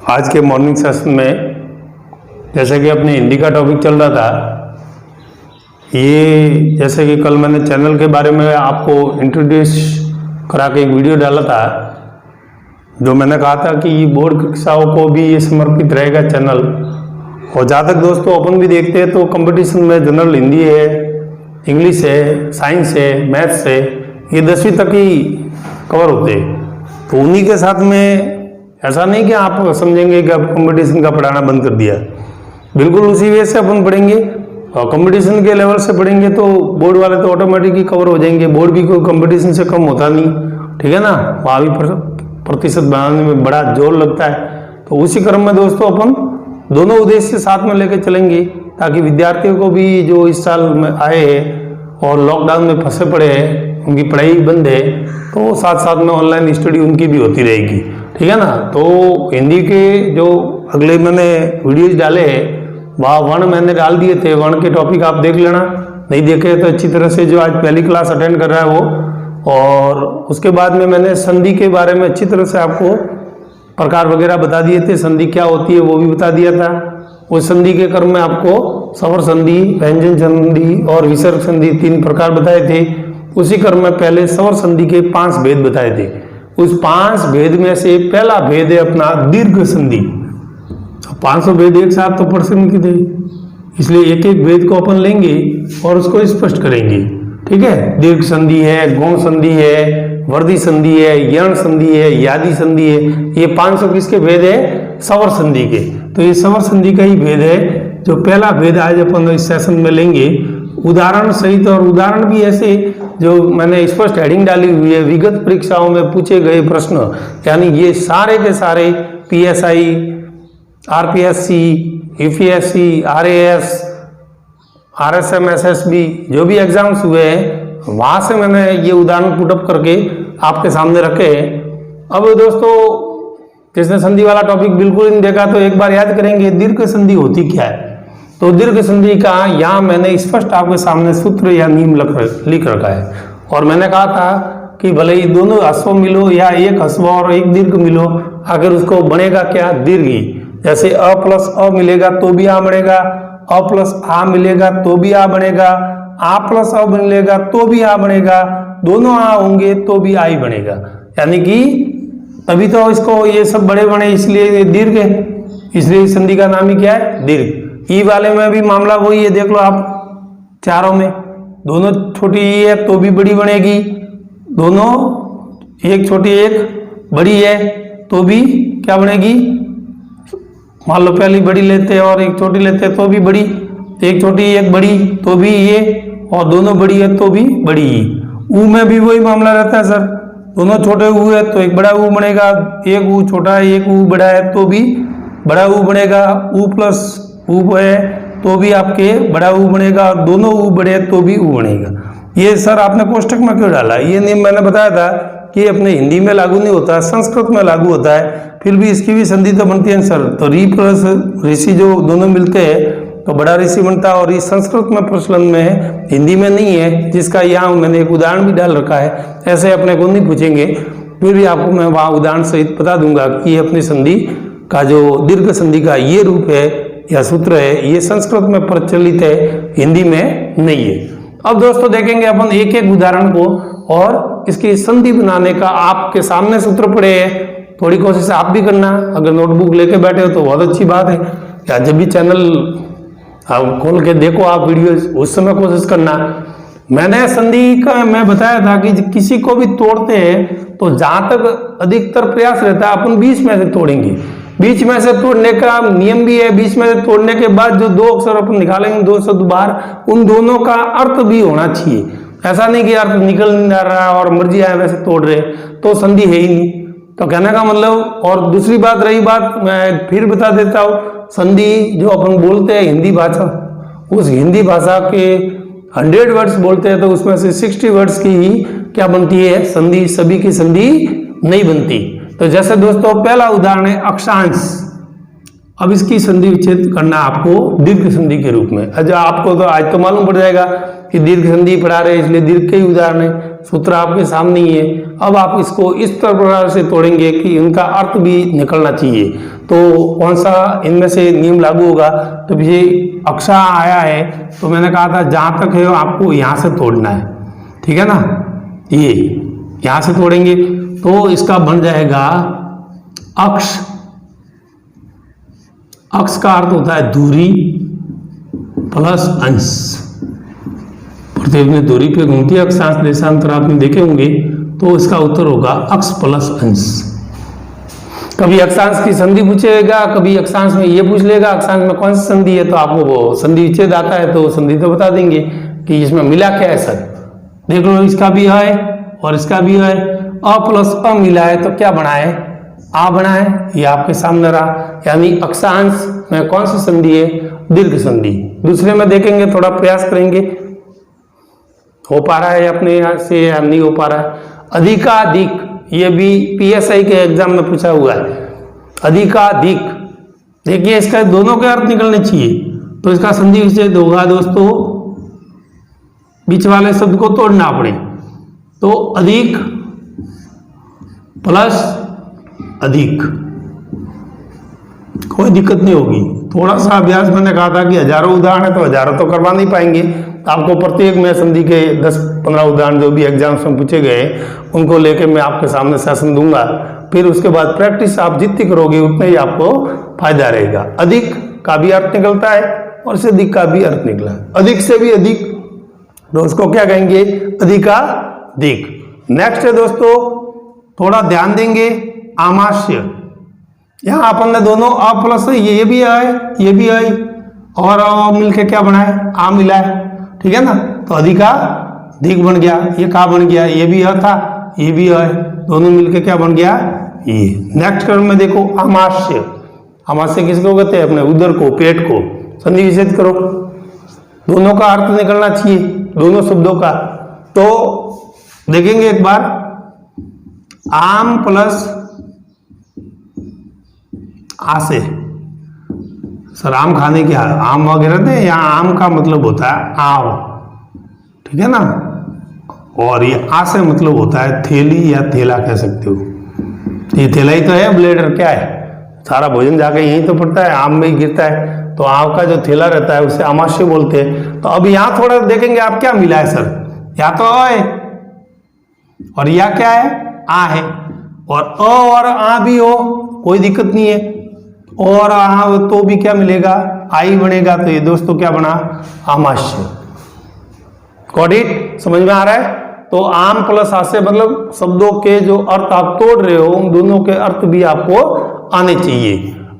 आज के morning session में जैसे कि अपने हिंदी का टॉपिक चल रहा था, ये जैसे कि कल मैंने चैनल के बारे में आपको इंट्रोड्यूस करा के एक वीडियो डाला था, जो मैंने कहा था कि बोर्ड कक्षाओं को भी ये समर्पित रहेगा चैनल। और जहाँ तक दोस्तों अपन भी देखते हैं तो कंपटीशन में जनरल हिंदी है, इंग्लिश है, साइंस है, मैथ्स है, ये 10वीं तक ही कवर होते हैं। तो उन्हीं के साथ में ऐसा नहीं कि आप समझेंगे कि आप कंपटीशन का पढ़ाना बंद कर दिया, बिल्कुल उसी वे से अपन पढ़ेंगे। और कंपटीशन के लेवल से पढ़ेंगे तो बोर्ड वाले तो ऑटोमेटिक ही कवर हो जाएंगे। बोर्ड भी कोई कंपटीशन से कम होता नहीं, ठीक है ना, वहाँ भी प्रतिशत बनाने में बड़ा जोर लगता है। तो उसी क्रम में दोस्तों अपन दोनों उद्देश्य साथ में लेकर चलेंगे, ताकि विद्यार्थियों को भी जो इस साल में आए हैं और लॉकडाउन में फंसे पड़े हैं, उनकी पढ़ाई बंद है, तो साथ साथ में ऑनलाइन स्टडी उनकी भी होती रहेगी, ठीक है ना। तो हिंदी के जो अगले मैंने वीडियोज डाले हैं, वह वर्ण मैंने डाल दिए थे, वर्ण के टॉपिक आप देख लेना, नहीं देखे तो अच्छी तरह से जो आज पहली क्लास अटेंड कर रहा है वो। और उसके बाद में मैंने संधि के बारे में अच्छी तरह से आपको प्रकार वगैरह बता दिए थे, संधि क्या होती है वो भी बता दिया था। उस संधि के क्रम में आपको स्वर संधि, व्यंजन संधि और विसर्ग संधि 3 प्रकार बताए थे। उसी क्रम में पहले स्वर संधि के 5 भेद बताए थे। उस 5 भेद में से पहला भेद है अपना दीर्घ संधि। 500 भेद एक साथ तो पढ़ सकते थे, इसलिए एक एक भेद को अपन लेंगे और उसको स्पष्ट करेंगे, ठीक है। दीर्घ संधि है, गौण संधि है, वर्धी संधि है, यण संधि है, यादि संधि है। ये 500 किसके भेद है? स्वर संधि के। तो ये स्वर संधि का ही भेद है जो पहला भेद आज अपन इस सेशन में लेंगे, उदाहरण सहित। और उदाहरण भी ऐसे जो मैंने स्पष्ट हेडिंग डाली हुई है, विगत परीक्षाओं में पूछे गए प्रश्न, यानी ये सारे के सारे PSI, RPSC, UPSC, RAS, RSM, SSB जो भी एग्जाम्स हुए हैं, वहां से मैंने ये उदाहरण पुटअप करके आपके सामने रखे हैं। अब दोस्तों जिसने संधि वाला टॉपिक बिल्कुल नहीं देखा तो एक बार याद करेंगे, दीर्घ संधि होती क्या है। तो दीर्घ संधि का यहाँ मैंने स्पष्ट आपके सामने सूत्र या नियम लिख रखा है। और मैंने कहा था कि भले ही दोनों ह्रस्व मिलो या एक ह्रस्व और एक दीर्घ मिलो, आखिर उसको बनेगा क्या? दीर्घ ही। जैसे अ प्लस अ मिलेगा तो भी आ बनेगा, अ प्लस आ मिलेगा तो भी आ बनेगा, आ प्लस अ मिलेगा तो भी आ बनेगा, दोनों आ होंगे तो भी आ ही बनेगा। यानी कि तभी तो इसको ये सब बड़े बने, इसलिए ये दीर्घ है, इसलिए इस संधि का नाम ही क्या है? दीर्घ। ई वाले में भी मामला वही है, देख लो आप चारों में, दोनों छोटी ई है तो भी बड़ी बनेगी, दोनों एक छोटी एक बड़ी है तो भी क्या बनेगी? मान लो पहली बड़ी लेते हैं और एक छोटी लेते हैं तो भी बड़ी, एक छोटी एक बड़ी तो भी ये, और दोनों बड़ी है तो भी बड़ी ही। ऊ में भी वही मामला रहता है सर, दोनों छोटे ऊ है तो एक बड़ा ऊ बनेगा, एक ऊ छोटा है एक ऊ बड़ा है तो भी बड़ा ऊ बनेगा, ऊ प्लस ऊ है तो भी आपके बड़ा ऊ बनेगा, और दोनों ऊ बड़े हैं तो भी ऊ बनेगा। ये सर आपने कोष्टक में क्यों डाला? ये नियम मैंने बताया था कि अपने हिंदी में लागू नहीं होता, संस्कृत में लागू होता है, फिर भी इसकी भी संधि तो बनती है सर। तो री प्लस ऋषि जो दोनों मिलते हैं तो बड़ा ऋषि बनता है, और ये संस्कृत में प्रचलन में है, हिंदी में नहीं है, जिसका यहाँ मैंने एक उदाहरण भी डाल रखा है। ऐसे अपने को नहीं पूछेंगे, फिर भी आपको मैं वहाँ उदाहरण सहित बता दूंगा कि ये अपनी संधि का जो दीर्घ संधि का ये रूप है या सूत्र है, ये संस्कृत में प्रचलित है, हिंदी में नहीं है। अब दोस्तों देखेंगे अपन एक एक उदाहरण को, और इसकी संधि बनाने का आपके सामने सूत्र पड़े हैं, थोड़ी कोशिश आप भी करना। अगर नोटबुक लेके बैठे हो तो बहुत अच्छी बात है, या जब भी चैनल आप खोल के देखो आप वीडियो, उस समय कोशिश करना। मैंने संधि का मैं बताया था कि किसी को भी तोड़ते हैं तो जहां तक अधिकतर प्रयास रहता है अपन 20 में से तोड़ेंगे। बीच में से तोड़ने का नियम भी है, बीच में से तोड़ने के बाद जो 2 अक्षर अपन निकालेंगे 2 शब्द बाहर, उन दोनों का अर्थ भी होना चाहिए। ऐसा नहीं कि अर्थ निकल नहीं जा रहा और मर्जी आए वैसे तोड़ रहे तो संधि है ही नहीं। तो कहने का मतलब, और दूसरी बात रही बात, मैं फिर बता देता हूँ, संधि जो अपन बोलते हैं हिंदी भाषा, उस हिंदी भाषा के 100 वर्ड्स बोलते हैं तो उसमें से 60 वर्ड्स की ही क्या बनती है? संधि। सभी की संधि नहीं बनती। तो जैसे दोस्तों पहला उदाहरण है अक्षांश। अब इसकी संधि विच्छेद करना आपको दीर्घ संधि के रूप में। अच्छा, आपको तो आज तो मालूम पड़ जाएगा कि दीर्घ संधि पढ़ा रहे इसलिए दीर्घ के ही उदाहरण है। सूत्र आपके सामने ही है। अब आप इसको इस प्रकार से तोड़ेंगे कि इनका अर्थ भी निकलना चाहिए। तो कौन सा इनमें से नियम लागू होगा? तो ये अक्षा आया है तो मैंने कहा था जहां तक है आपको यहाँ से तोड़ना है, ठीक है ना। ये यहाँ से तोड़ेंगे तो इसका बन जाएगा अक्ष। अक्ष का अर्थ होता है दूरी प्लस अंश। पृथ्वी में दूरी पे घूमती है अक्षांश देशांतर आपने देखे होंगे, तो इसका उत्तर होगा अक्ष प्लस अंश। कभी अक्षांश की संधि पूछेगा, कभी अक्षांश में ये पूछ लेगा अक्षांश में कौन सी संधि है, तो आपको वो संधि विच्छेद आता है तो संधि तो बता देंगे कि इसमें मिला क्या है सर। देख लो इसका भी है और इसका भी है, अ प्लस अ मिला है तो क्या बना है? आ बना है। ये आपके सामने रहा, यानी अक्षांश में कौन सी संधि है? दीर्घ संधि। दूसरे में देखेंगे, थोड़ा प्रयास करेंगे हो पा रहा है अपने यहाँ से या नहीं हो पा रहा है। अधिकाधिक, ये भी पीएसआई के एग्जाम में पूछा हुआ है। अधिकाधिक, देखिए इसका दोनों के अर्थ निकलने चाहिए, तो इसका संधि विच्छेद होगा दोस्तों, बीच वाले शब्द को तोड़ना पड़े। तो अधिक प्लस अधिक, कोई दिक्कत नहीं होगी। थोड़ा सा अभ्यास, मैंने कहा था कि हजारों उदाहरण है तो हजारों तो करवा नहीं पाएंगे, तो आपको प्रत्येक में संधि के 10-15 उदाहरण जो भी एग्जाम्स में पूछे गए उनको लेके मैं आपके सामने सेशन दूंगा। फिर उसके बाद प्रैक्टिस आप जितनी करोगे उतना ही आपको फायदा रहेगा। अधिक का भी अर्थ निकलता है और से अधिक का भी अर्थ निकला, अधिक से भी अधिक, तो उसको क्या कहेंगे? अधिकाधिक। नेक्स्ट है दोस्तों, थोड़ा ध्यान देंगे, आमाशय। यहाँ अपन ने दोनों अ प्लस ये भी है ये भी है और मिलके क्या बना है? आ मिला है, ठीक है ना। तो अधिकाधिक बन गया। ये का बन गया? ये भी अ था, ये भी है, दोनों मिलके क्या बन गया? ये। नेक्स्ट क्रम में देखो, आमाशय। आमाशय किसको कहते हैं? अपने उदर को, पेट को। संधि विच्छेद करो, दोनों का अर्थ निकलना चाहिए, दोनों शब्दों का। तो देखेंगे एक बार, आम प्लस आसे। सर आम खाने क्या? आम वगैरह थे, यहाँ आम का मतलब होता है आव, ठीक है ना। और ये आसे मतलब होता है थैली या थैला कह सकते हो। ये थैला ही तो है, ब्लेडर क्या है? सारा भोजन जाके यहीं तो पड़ता है, आम में ही गिरता है, तो आम का जो थैला रहता है उसे आमाशय बोलते हैं। तो अब यहाँ थोड़ा देखेंगे आप क्या मिला है सर, या तो अ है और या क्या है? आ है, और अ और आ भी हो कोई दिक्कत नहीं है, और आ तो भी क्या मिलेगा? आई बनेगा। तो ये दोस्तों क्या बना? आमाशय। Got it? समझ में आ रहा है? तो आम प्लस आशय मतलब शब्दों के जो अर्थ आप तोड़ रहे हो उन दोनों के अर्थ भी आपको आने चाहिए।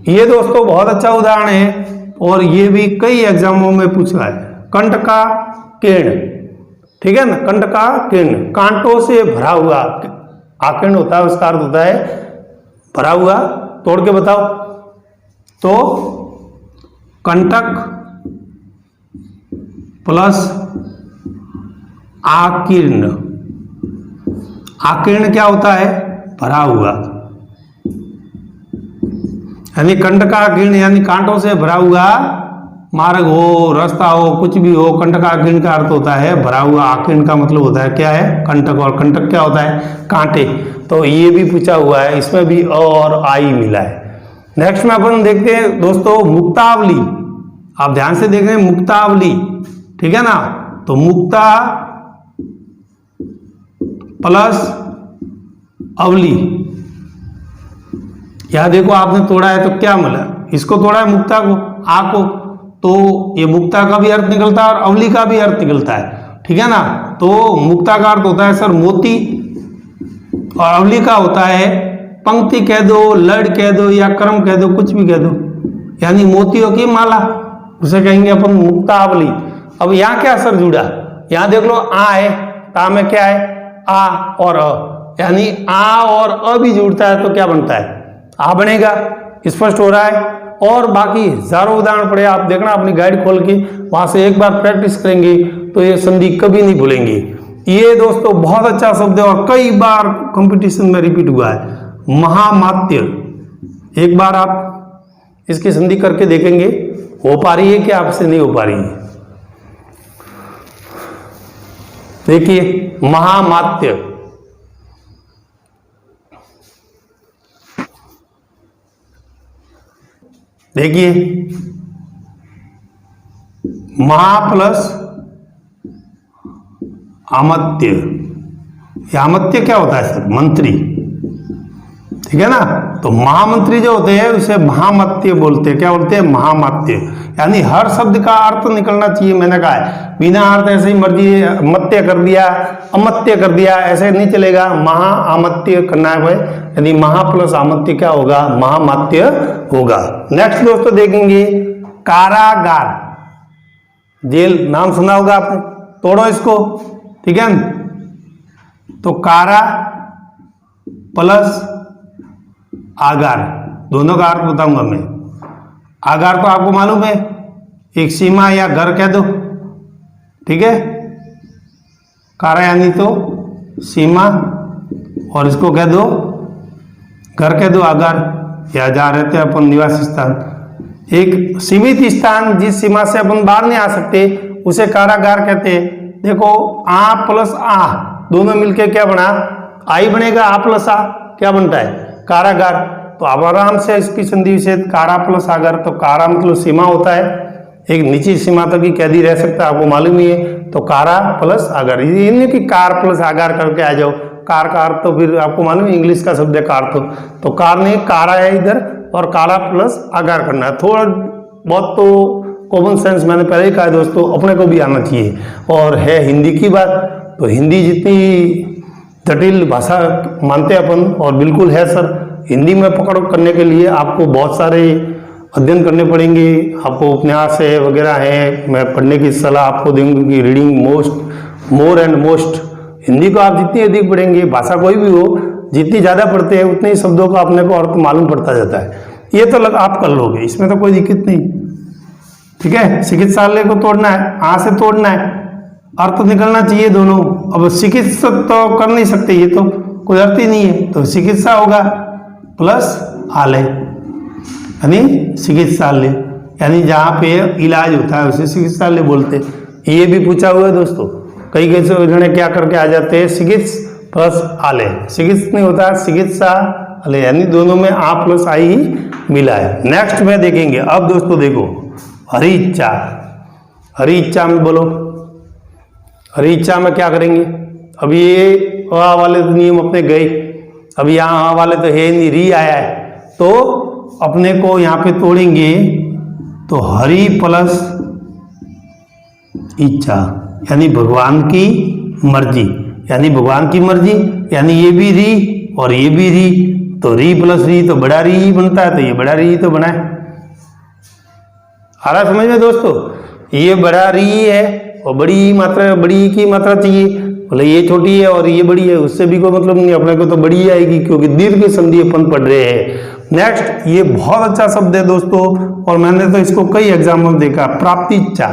ये दोस्तों बहुत अच्छा उदाहरण है और ये भी कई एग्जामों में पूछा है। कंठ का किर्ण, ठीक है ना, कंठ का किर्ण, कांटों से भरा हुआ। आकीर्ण होता है, उसका अर्थ होता है भरा हुआ। तोड़ के बताओ। तो कंटक प्लस आकीर्ण। आकीर्ण क्या होता है? भरा हुआ। यानी कंठ का आकीर्ण यानी कांटों से भरा हुआ मार्ग हो, रास्ता हो, कुछ भी हो। कंठ का आकीर्ण का अर्थ होता है भरा हुआ। आकीर्ण का मतलब होता है क्या है? कंटक। और कंटक क्या होता है? कांटे। तो ये भी पूछा हुआ है, इसमें भी अ और आई मिला है। नेक्स्ट में अपन देखते हैं दोस्तों मुक्तावली। आप ध्यान से देख रहे हैं, मुक्तावली, ठीक है ना। तो मुक्ता प्लस अवली। यहां देखो आपने तोड़ा है तो क्या मिला? इसको तोड़ा है मुक्ता को, आ को, तो ये मुक्ता का भी अर्थ निकलता है और अवली का भी अर्थ निकलता है, ठीक है ना। तो मुक्ता का अर्थ होता है सर मोती और अवली का होता है पंक्ति कह दो, लड़ कह दो या क्रम कह दो, कुछ भी कह दो, यानी मोतियों की माला, उसे कहेंगे अपन मुक्तावली। अब यहाँ क्या सर जुड़ा? यहाँ देख लो आ है, ता में क्या है? आ और अ, यानी आ और अ भी जुड़ता है तो क्या बनता है? आ बनेगा। स्पष्ट हो रहा है? और बाकी हजारों उदाहरण पड़े, आप देखना अपनी गाइड खोल के, वहां से एक बार प्रैक्टिस करेंगे तो ये संधि कभी नहीं भूलेंगे। ये दोस्तों बहुत अच्छा शब्द है और कई बार कंपटीशन में रिपीट हुआ है, महामात्य। एक बार आप इसकी संधि करके देखेंगे, हो पा रही है कि आपसे नहीं हो पा रही है? देखिए महामात्य, देखिए महा प्लस अमत्य, अमत्य क्या होता है सर? मंत्री, ठीक है ना। तो महामंत्री जो होते हैं उसे महामत्य बोलते हैं। क्या बोलते हैं? महामत्य। यानी हर शब्द का अर्थ निकलना चाहिए। मैंने कहा है बिना अर्थ ऐसे ही मर्जी मत्य कर दिया, अमत्य कर दिया, ऐसे नहीं चलेगा। महा अमत्य करना है भाई, यानी महा प्लस अमत्य क्या होगा? महामत्य होगा। नेक्स्ट दोस्तों देखेंगे कारागार, जेल, नाम सुना होगा आपने। तोड़ो इसको, ठीक है। तो कारा प्लस आगार, दोनों का अर्थ बताऊंगा मैं। आगार तो आपको मालूम है, एक सीमा या घर कह दो, ठीक है। कारा यानी तो सीमा, और इसको कह दो घर, कह दो आगार, या जहाँ रहते हैं अपन निवास स्थान। एक सीमित स्थान जिस सीमा से अपन बाहर नहीं आ सकते उसे कारागार कहते हैं। देखो आ प्लस आ दोनों मिलके क्या बना? आई बनेगा। आ प्लस आ क्या बनता है? कारागार। तो आप आराम से इसकी संधि विच्छेद कारा प्लस आगार। तो कारा मतलब सीमा होता है, एक निश्चित सीमा तक ही कैदी रह सकता है, आपको मालूम ही है। तो कारा प्लस आगार, ये नहीं कि कार प्लस आगार करके आ जाओ। कार का अर्थ तो फिर आपको मालूम है, इंग्लिश का शब्द है कार। तो कार नहीं, कारा है इधर, और कारा प्लस आगार करना है। थोड़ा बहुत तो कॉमन सेंस मैंने पहले ही कहा है दोस्तों, अपने को भी आना चाहिए। और है हिंदी की बात, तो हिंदी जितनी जटिल भाषा मानते हैं अपन, और बिल्कुल है सर, हिंदी में पकड़ करने के लिए आपको बहुत सारे अध्ययन करने पड़ेंगे। आपको उपन्यास है वगैरह है, मैं पढ़ने की सलाह आपको दूंगी कि reading more and most. Hindi को आप जितनी अधिक पढ़ेंगे, भाषा कोई भी हो, जितनी ज़्यादा पढ़ते हैं उतने ही शब्दों का अपने को अर्थ मालूम पड़ता जाता है। ये तो आप कर लोगे, इसमें तो कोई दिक्कत नहीं, ठीक है। चिकित्सालय को तोड़ना है, आ से तोड़ना है, अर्थ निकलना चाहिए दोनों। अब चिकित्सक तो कर नहीं सकते, ये तो कोई अर्थ ही नहीं है। तो चिकित्सा होगा प्लस आलय, यानी चिकित्सालय, यानी जहाँ पे इलाज होता है उसे चिकित्सालय बोलते हैं। ये भी पूछा हुआ है दोस्तों, कई जने क्या करके आ जाते हैं, चिकित्स प्लस आलय। चिकित्स नहीं होता, चिकित्सा आलय, यानी दोनों में आ प्लस आई ही मिला है। नेक्स्ट में देखेंगे। अब दोस्तों देखो हरी इच्छा, हरी इच्छा में बोलो, हरी इच्छा में क्या करेंगे? अब ये आ वाले तो नियम अपने गए, अब यहाँ आ वाले तो है नहीं, री आया है, तो अपने को यहाँ पे तोड़ेंगे। तो हरि प्लस इच्छा, यानी भगवान की मर्जी, यानी भगवान की मर्जी, यानी ये भी री और ये भी री, तो री प्लस री तो बड़ा री ही बनता है। तो ये बड़ा री तो बना है। आ रहा समझ में दोस्तों? ये बड़ा री है और बड़ी मात्रा, बड़ी की मात्रा चाहिए, बोले ये छोटी है और ये बड़ी है, उससे भी कोई मतलब नहीं, अपने को तो बड़ी ही आएगी, क्योंकि दीर्घ संधि अपन पढ़ रहे हैं। नेक्स्ट, ये बहुत अच्छा शब्द है दोस्तों, और मैंने तो इसको कई एग्जाम में देखा। प्राप्ति इच्छा,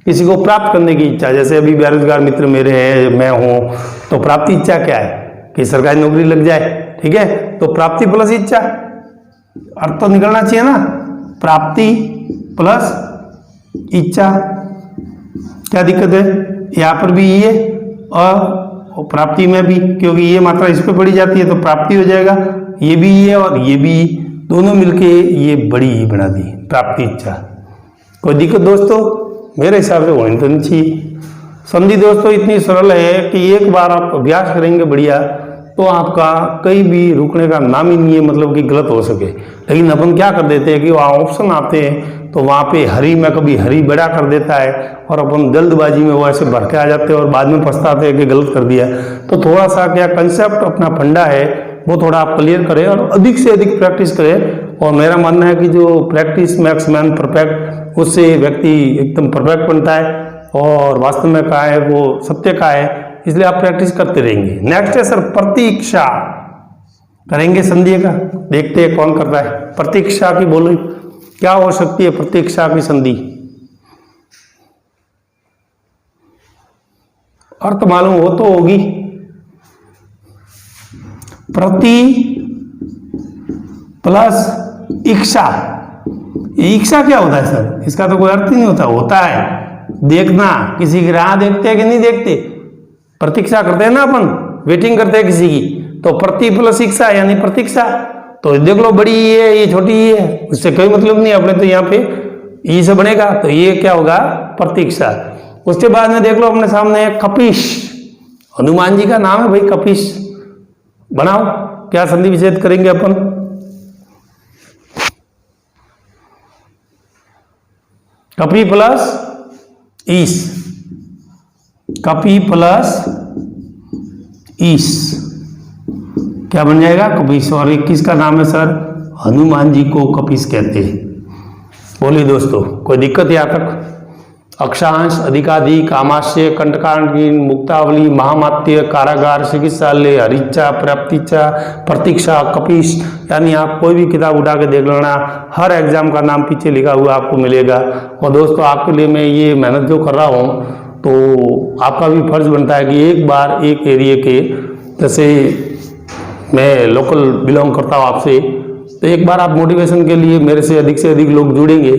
किसी को प्राप्त करने की इच्छा, जैसे अभी बेरोजगार मित्र मेरे हैं, मैं हूँ, तो प्राप्ति इच्छा क्या है कि सरकारी नौकरी लग जाए, ठीक है। तो प्राप्ति प्लस इच्छा, अर्थ तो निकलना चाहिए ना, प्राप्ति प्लस इच्छा। क्या दिक्कत है? यहाँ पर भी ये और प्राप्ति में भी, क्योंकि ये मात्रा इस पे पड़ी जाती है तो प्राप्ति हो जाएगा। ये भी ये और ये भी दोनों मिलके ये बड़ी ही बना दी, प्राप्ति इच्छा। कोई दिक्कत दोस्तों? मेरे हिसाब से होनी तो नहीं चाहिए। संधि दोस्तों इतनी सरल है कि एक बार आप अभ्यास करेंगे बढ़िया, तो आपका कहीं भी रुकने का नाम ही नहीं है, मतलब कि गलत हो सके। लेकिन अपन क्या कर देते हैं कि वहाँ ऑप्शन आते हैं, तो वहाँ पे हरी में कभी हरी बड़ा कर देता है, और अपन जल्दबाजी में वो ऐसे भर के आ जाते हैं और बाद में पछताते हैं कि गलत कर दिया। तो थोड़ा सा क्या कंसेप्ट अपना फंडा है वो थोड़ा आप क्लियर करें और अधिक से अधिक प्रैक्टिस करें। और मेरा मानना है कि जो प्रैक्टिस मैक्स मैन परफेक्ट, उससे व्यक्ति एकदम परफेक्ट बनता है, और वास्तव में कहा है वो सत्य का है, इसलिए आप प्रैक्टिस करते रहेंगे। नेक्स्ट है सर प्रतीक्षा, करेंगे संधि का, देखते हैं कौन कर रहा है। प्रतीक्षा की बोलो क्या हो सकती है? प्रतीक्षा की संधि अर्थ मालूम हो तो होगी। प्रति प्लस इच्छा, इच्छा क्या होता है सर? इसका तो कोई अर्थ ही नहीं होता। होता है देखना, किसी की राह देखते हैं कि नहीं देखते? प्रतीक्षा करते हैं ना अपन, वेटिंग करते हैं किसी की, तो प्रति प्लस इक्षा यानी प्रतीक्षा। तो देख लो बड़ी ई है, ये छोटी ई है, उससे कोई मतलब नहीं अपने, तो यहाँ पे ई से बनेगा, तो ये क्या होगा, प्रतीक्षा। उसके बाद में देख लो अपने सामने है कपीश, हनुमान जी का नाम है भाई कपीश। बनाओ, क्या संधि विच्छेद करेंगे अपन, कपी प्लस ईस, कपी प्लस ईस क्या बन जाएगा, कपीश। और 21 का नाम है सर, हनुमान जी को कपीश कहते हैं। बोलिए दोस्तों, कोई दिक्कत यहाँ तक? अक्षांश, अधिकाधिक, आमाशय, कंटकांडीन, मुक्तावली, महामात्य, कारागार, चिकित्सालय, हरिच्छा, प्राप्तिच्छा, प्रतीक्षा, कपीश, यानी आप कोई भी किताब उठा के देख लेना, हर एग्जाम का नाम पीछे लिखा हुआ आपको मिलेगा। और दोस्तों आपके लिए मैं ये मेहनत जो कर रहा हूँ, तो आपका भी फर्ज बनता है कि एक बार एक एरिया के, जैसे मैं लोकल बिलोंग करता हूँ आपसे, तो एक बार आप मोटिवेशन के लिए मेरे से अधिक लोग जुड़ेंगे,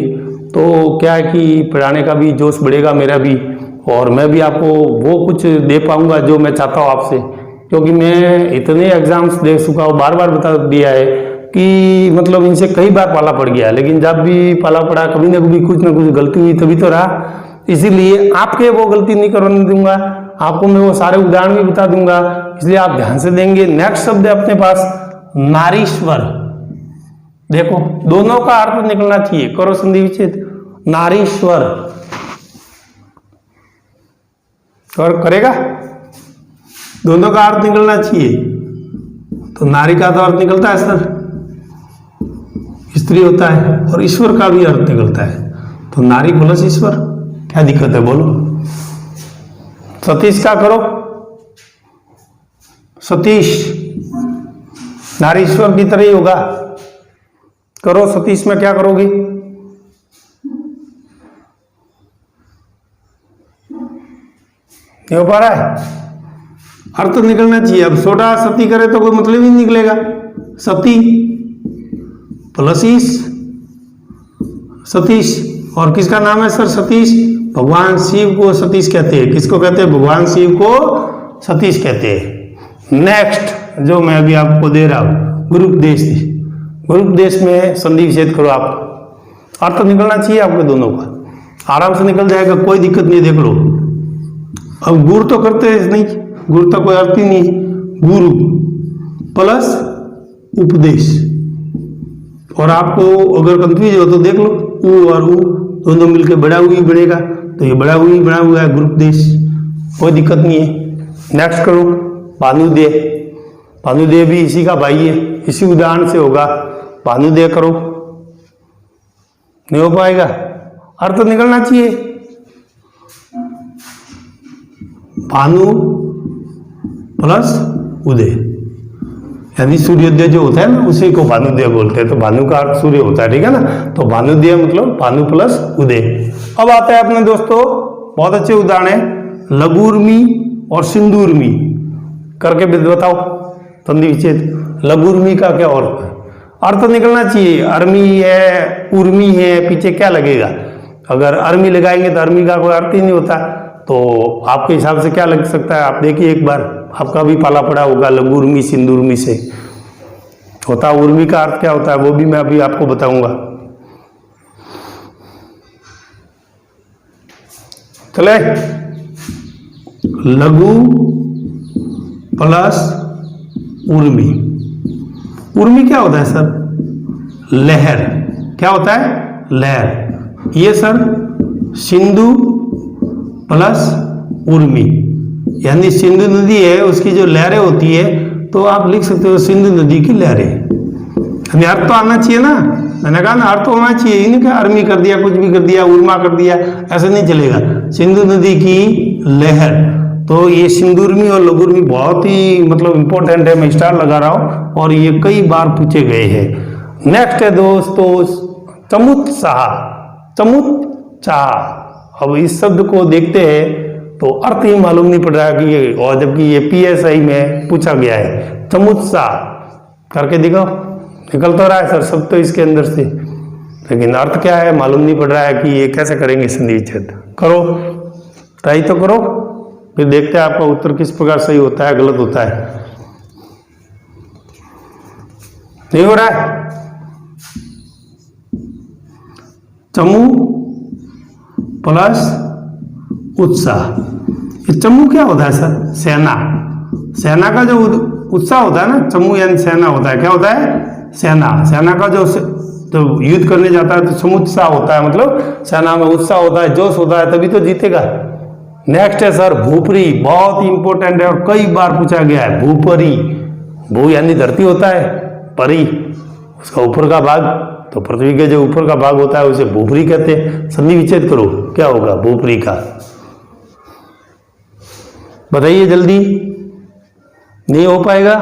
तो क्या है कि पढ़ाने का भी जोश बढ़ेगा मेरा भी, और मैं भी आपको वो कुछ दे पाऊंगा जो मैं चाहता हूँ आपसे। क्योंकि मैं इतने एग्जाम्स दे चुका हूँ, बार बार बता दिया है कि मतलब इनसे कई बार पाला पड़ गया, लेकिन जब भी पाला पड़ा कभी ना कभी कुछ ना कुछ गलती हुई तभी तो रहा। इसीलिए आपके वो गलती नहीं करने दूंगा, आपको मैं वो सारे उदाहरण भी बता दूंगा, इसलिए आप ध्यान से देंगे। नेक्स्ट शब्द है अपने पास नारीश्वर। देखो दोनों का अर्थ निकलना चाहिए, करो संधि विच्छेद। नारीश्वर करेगा, दोनों का अर्थ निकलना चाहिए। तो नारी का तो अर्थ निकलता है सर स्त्री होता है, और ईश्वर का भी अर्थ निकलता है, तो नारी प्लस ईश्वर, क्या दिक्कत है बोलो। सतीश का करो, सतीश नारीश्वर की तरह ही होगा, करो सतीश में क्या करोगे, नहीं हो पा रहा है, अर्थ निकलना चाहिए। अब छोटा सती करे तो कोई मतलब ही नहीं निकलेगा, सती प्लस ईश, सतीश। और किसका नाम है सर, सतीश, भगवान शिव को सतीश कहते हैं। किसको कहते हैं, भगवान शिव को सतीश कहते हैं। नेक्स्ट जो मैं अभी आपको दे रहा हूं, गुरुपदेश। गुरुपदेश में संधि विच्छेद करो आप, अर्थ निकलना चाहिए आपके दोनों का, आराम से निकल जाएगा, कोई दिक्कत नहीं, देख लो। अब गुरु तो करते हैं नहीं, गुरु तो कोई अर्थ ही नहीं, गुरु प्लस उपदेश। और आपको अगर कंफ्यूज हो तो देख लो, उ और उ दोनों मिलकर बड़ा हुई बनेगा, तो ये बड़ा हुई बना हुआ है गुरुपदेश, कोई दिक्कत नहीं है। नेक्स्ट करो भानुदेव। भानुदेव भी इसी का भाई है, इसी उदाहरण से होगा, भानुदेव करो, नहीं हो पाएगा, अर्थ निकलना चाहिए। भानु प्लस उदय, यानी सूर्योदय जो होता है ना, उसी को भानुदेव बोलते हैं। तो भानु का अर्थ सूर्य होता है, ठीक है ना, तो भानुदेव मतलब भानु प्लस उदय। अब आता है अपने दोस्तों बहुत अच्छे उदाहरण है, लघुर्मी और सिंदूरमी करके बताओ संधि विच्छेद। लघुर्मी का क्या अर्थ निकलना चाहिए, अर्मी है, उर्मी है, पीछे क्या लगेगा, अगर अर्मी लगाएंगे तो अर्मी का कोई अर्थ ही नहीं होता, तो आपके हिसाब से क्या लग सकता है, आप देखिए एक बार, आपका भी पाला पड़ा होगा लघुर्मी सिंदूरमी से होता। उर्मी का अर्थ क्या होता है वो भी मैं अभी आपको बताऊंगा। चले, लघु प्लस उर्मी। उर्मी क्या होता है सर, लहर, क्या होता है, लहर। ये सर सिंधु प्लस उर्मी, यानी सिंधु नदी है, उसकी जो लहरें होती है, तो आप लिख सकते हो सिंधु नदी की लहरें। यानी अर्थ तो आना चाहिए ना, मैंने कहा ना अर्थ तो होना चाहिए, इन्हें क्या अर्मी कर दिया, कुछ भी कर दिया, उर्मा कर दिया, ऐसे नहीं चलेगा। सिंधु नदी की लहर, तो ये सिंदूरमी और लघुर्मी बहुत ही मतलब इंपॉर्टेंट है, मैं स्टार लगा रहा हूं, और ये कई बार पूछे गए हैं। नेक्स्ट है दोस्तों चमुत्साह, चमुत्साह। अब इस शब्द को देखते हैं तो अर्थ ही मालूम नहीं पड़ रहा कि ये, और जबकि ये PSI में पूछा गया है, चमुत्साह करके दिखाओ, निकल तो रहा है सर सब तो इसके अंदर से, लेकिन अर्थ क्या है मालूम नहीं पड़ रहा है कि ये कैसे करेंगे संधि विच्छेद। करो, ट्राई तो करो, फिर देखते हैं आपका उत्तर किस प्रकार सही होता है गलत होता है। नहीं हो रहा है? चमू प्लस उत्साह, ये चमू क्या होता है सर? सेना। सेना का जो उत्साह होता है ना, चमू यानी सेना होता है। क्या होता है? सेना। सेना का जो युद्ध करने जाता है तो समुत्साह होता है, मतलब सेना में उत्साह होता है, जोश होता है, तभी तो जीतेगा। नेक्स्ट है सर भूपरी, बहुत इंपॉर्टेंट है और कई बार पूछा गया है। भूपरी, भू यानी धरती होता है, परी उसका ऊपर का भाग, तो पृथ्वी के जो ऊपर का भाग होता है उसे भूपरी कहते हैं। संधि विच्छेद करो, क्या होगा भूपरी का? बताइए जल्दी, नहीं हो पाएगा?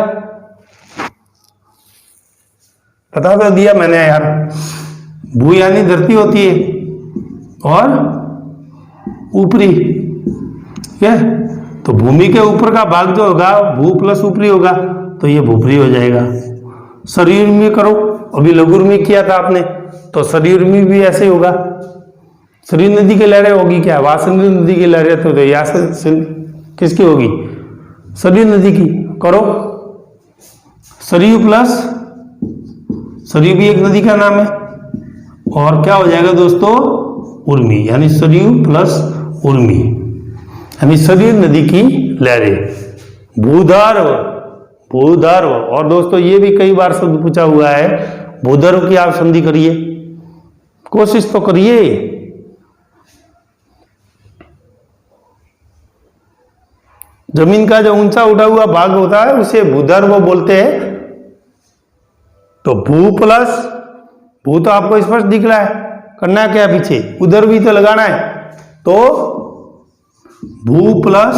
बता तो दिया मैंने यार। भू यानी धरती होती है और ऊपरी, ठीक है? तो भूमि के ऊपर का भाग जो होगा भू प्लस ऊपरी होगा, तो ये भूपरी हो जाएगा। शरीर में करो, अभी लघु में किया था आपने, तो शरीर में भी ऐसे होगा। शरीर नदी की लहरें होगी क्या? वासंती नदी की लहरें तो या किसकी होगी? शरीर नदी की। करो सरयू प्लस, सरयू भी एक नदी का नाम है, और क्या हो जाएगा दोस्तों? उर्मी, यानी सरयू प्लस उर्मी, यानी शरीर नदी की लहरें। भूधर्व, भूधर्व। और दोस्तों ये भी कई बार शब्द पूछा हुआ है, भूधर्व की आप संधि करिए, कोशिश तो करिए। जमीन का जो ऊंचा उठा हुआ भाग होता है उसे भूधर्व बोलते हैं। तो भू प्लस, भू तो आपको स्पष्ट दिख रहा है, करना है क्या पीछे? उधर भी तो लगाना है, तो भू प्लस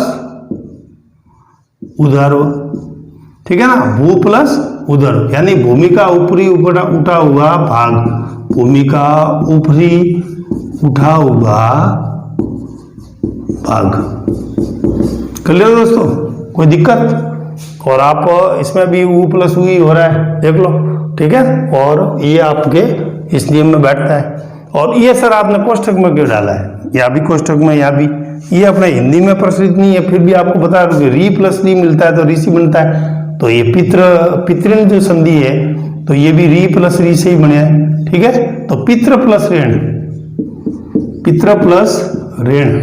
उधर्व, ठीक है ना? भू प्लस उधर्व यानी भूमि का ऊपरी उठा हुआ भाग, भूमि का ऊपरी उठा हुआ भाग। कर लियो दोस्तों, कोई दिक्कत? और आप इसमें भी ऊ प्लस ऊ ही हो रहा है, देख लो, ठीक है? और ये आपके इस नियम में बैठता है। और ये सर आपने कोष्ठक में क्यों डाला है? या भी कोष्ठक में, या भी ये अपने हिंदी में प्रचलित नहीं है, फिर भी आपको बता रहा हूं कि री प्लस री मिलता है तो ऋषि बनता है। तो ये पितृण जो संधि है, तो ये भी री प्लस री से ही बने है, ठीक है? तो पितृ प्लस ऋण, पितृ प्लस ऋण,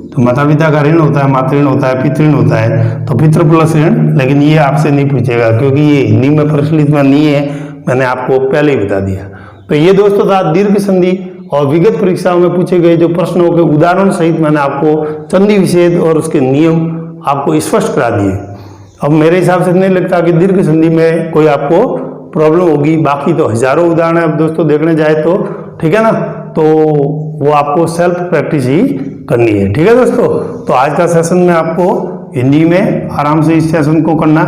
तो माता पिता का ऋण होता है, मातृण होता है, पितृण होता है, तो पितृ प्लस ऋण। लेकिन ये आपसे नहीं पूछेगा क्योंकि ये हिंदी में प्रचलित में नहीं है, मैंने आपको पहले ही बता दिया। तो ये दोस्तों था दीर्घ संधि, और विगत परीक्षाओं में पूछे गए जो प्रश्नों के उदाहरण सहित मैंने आपको संधि विच्छेद और उसके नियम आपको स्पष्ट करा दिए। अब मेरे हिसाब से नहीं लगता कि दीर्घ संधि में कोई आपको प्रॉब्लम होगी, बाकी तो हजारों उदाहरण अब दोस्तों देखने जाए तो, ठीक है ना? तो वो आपको सेल्फ प्रैक्टिस ही करनी है, ठीक है दोस्तों? तो आज का सेशन में आपको हिंदी में आराम से इस सेशन को करना,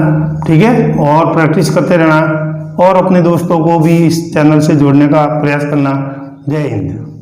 ठीक है? और प्रैक्टिस करते रहना, और अपने दोस्तों को भी इस चैनल से जोड़ने का प्रयास करना। जय हिंद।